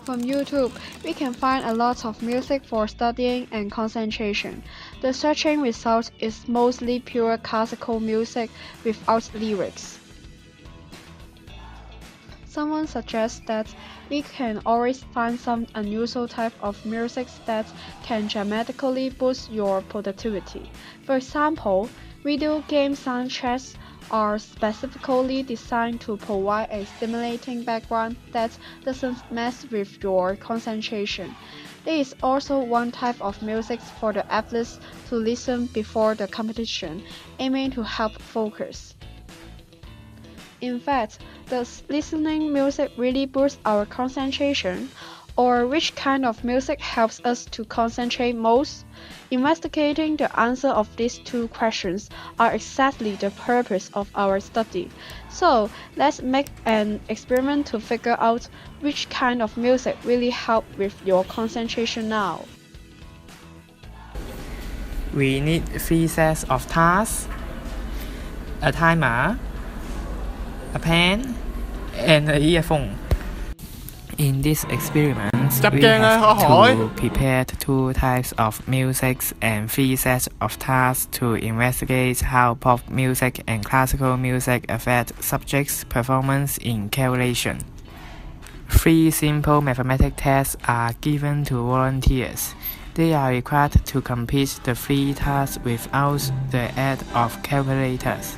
From YouTube, we can find a lot of music for studying and concentration. The searching result is mostly pure classical music without lyrics. Someone suggests that we can always find some unusual type of music that can dramatically boost your productivity. For example, video game soundtracks are specifically designed to provide a stimulating background that doesn't mess with your concentration. There is also one type of music for the athletes to listen before the competition, aiming to help focus. In fact, does listening music really boost our concentration? Or which kind of music helps us to concentrate most? Investigating the answer of these two questions are exactly the purpose of our study. So let's make an experiment to figure out which kind of music really helps with your concentration now. We need 3 sets of tasks, a timer, a pen, and an earphone. In this experiment, we have to prepare 2 types of music and 3 sets of tasks to investigate how pop music and classical music affect subjects' performance in calculation. 3 simple mathematical tests are given to volunteers. They are required to complete the 3 tasks without the aid of calculators.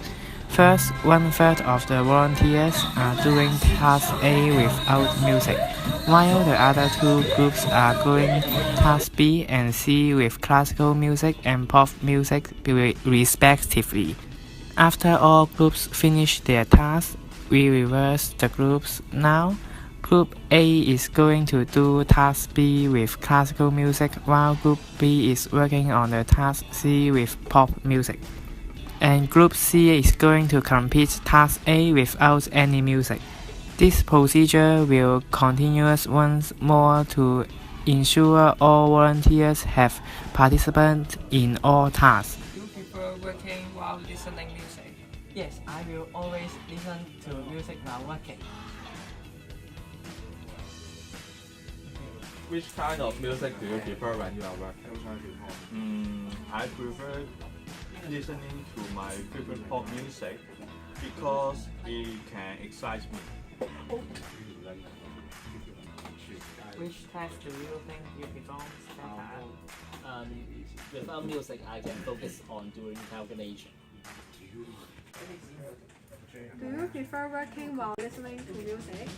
First, 1/3 of the volunteers are doing task A without music, while the other 2 groups are doing task B and C with classical music and pop music respectively. After all groups finish their tasks, we reverse the groups. Now, Group A is going to do task B with classical music, while Group B is working on the task C with pop music. And Group C is going to complete task A without any music. This procedure will continue once more to ensure all volunteers have participated in all tasks. Do you prefer working while listening music? Yes, I will always listen to music while working. Which kind of music do you prefer when you are working? I prefer listening to my favorite pop music because it can excite me. Which task do you think you perform better? Without music, I can focus on doing calculation. Do you prefer working while listening to music?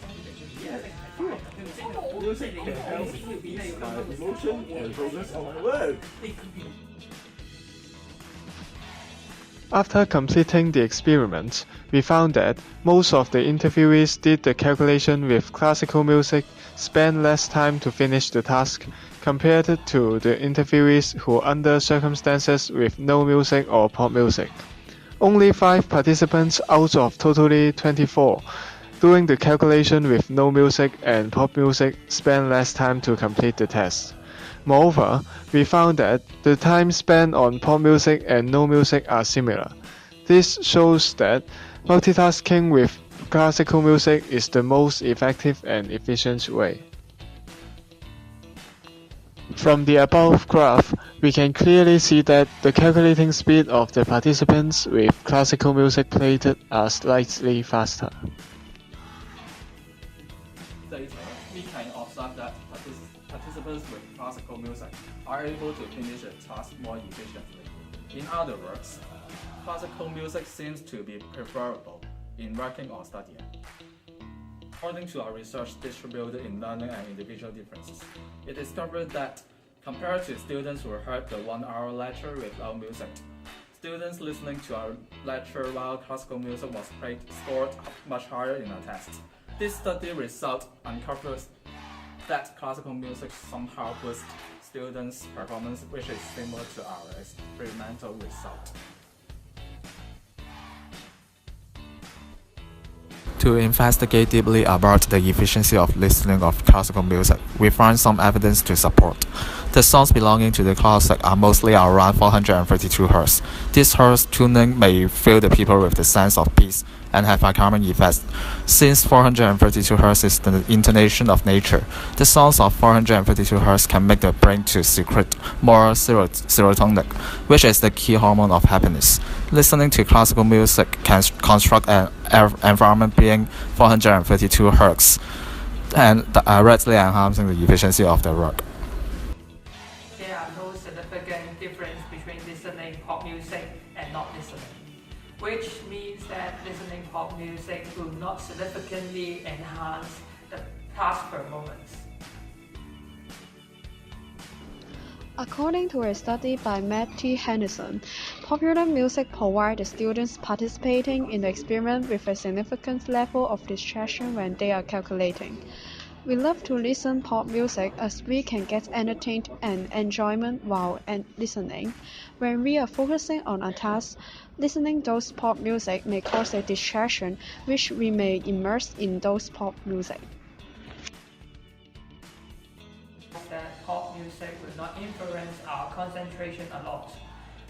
Music can help ease my emotion and focus on my work. After completing the experiment, we found that most of the interviewees did the calculation with classical music, spent less time to finish the task, compared to the interviewees who under circumstances with no music or pop music. Only 5 participants out of totally 24 doing the calculation with no music and pop music spent less time to complete the test. Moreover, we found that the time spent on pop music and no music are similar. This shows that multitasking with classical music is the most effective and efficient way. From the above graph, we can clearly see that the calculating speed of the participants with classical music played are slightly faster. Later, we can observe that participants with classical music are able to finish a task more efficiently. In other words, classical music seems to be preferable in working or studying. According to our research distributed in learning and individual differences, it discovered that compared to students who heard the 1-hour lecture without music, students listening to our lecture while classical music was played scored much higher in a test. This study result uncovers that classical music somehow boosts students' performance, which is similar to our experimental result. To investigate deeply about the efficiency of listening of classical music, we find some evidence to support. The songs belonging to the classic are mostly around 432 Hz. This Hz tuning may fill the people with the sense of peace and have a calming effect. Since 432 Hz is the intonation of nature, the sounds of 432 Hz can make the brain to secrete more serotonin, which is the key hormone of happiness. Listening to classical music can construct an environment being 432 Hz and directly enhancing the efficiency of the work. There are no significant difference between listening pop music and not listening, which means that listening pop music will not significantly enhance the task performance. According to a study by Matt T. Henderson, popular music provides the students participating in the experiment with a significant level of distraction when they are calculating. We love to listen pop music as we can get entertained and enjoyment while listening. When we are focusing on a task, listening those pop music may cause a distraction which we may immerse in those pop music. That pop music will not influence our concentration a lot.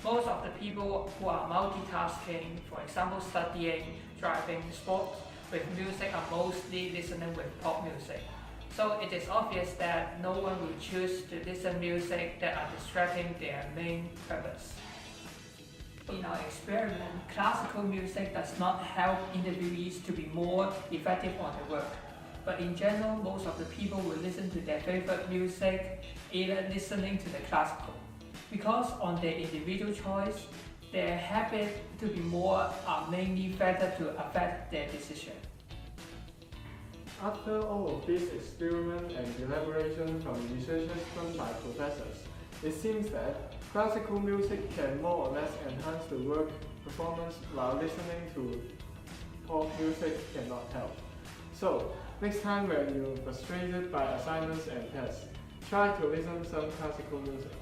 Most of the people who are multitasking, for example studying, driving, sports, with music are mostly listening with pop music. So it is obvious that no one will choose to listen music that are distracting their main purpose. In our experiment, classical music does not help interviewees to be more effective on their work. But in general, most of the people will listen to their favorite music, either listening to the classical. Because on their individual choice, their habit to be more are mainly factors to affect their decision. After all of this experiment and elaboration from researchers done by professors, it seems that classical music can more or less enhance the work performance while listening to pop music cannot help. So, next time when you're frustrated by assignments and tests, try to listen some classical music.